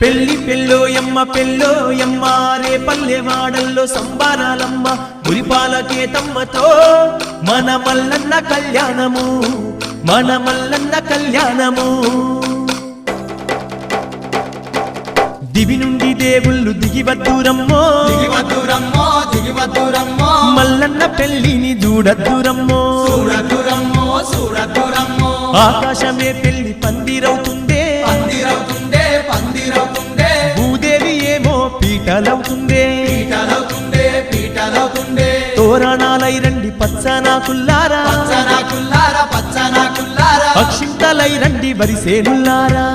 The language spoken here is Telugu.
పెళ్లి పెళ్ళోయమ్మ రే పల్లె వాడల్లో సంబారాలమ్మ మురిపాలకేతమ్మతో మన మల్లన్న కళ్యాణము దివి నుండి దేవుళ్ళు దిగివద్దురమ్మో మల్లన్న పెళ్లిని చూడద్దురమ్మో ఆకాశమే పెళ్లి పందిరవుతుందే భూదేవి ఏమో పీటలవుతుందే తోరణాలై రండి పచ్చనాకుల్లారా అక్షింతలై రండి వరిసేనుల్లారా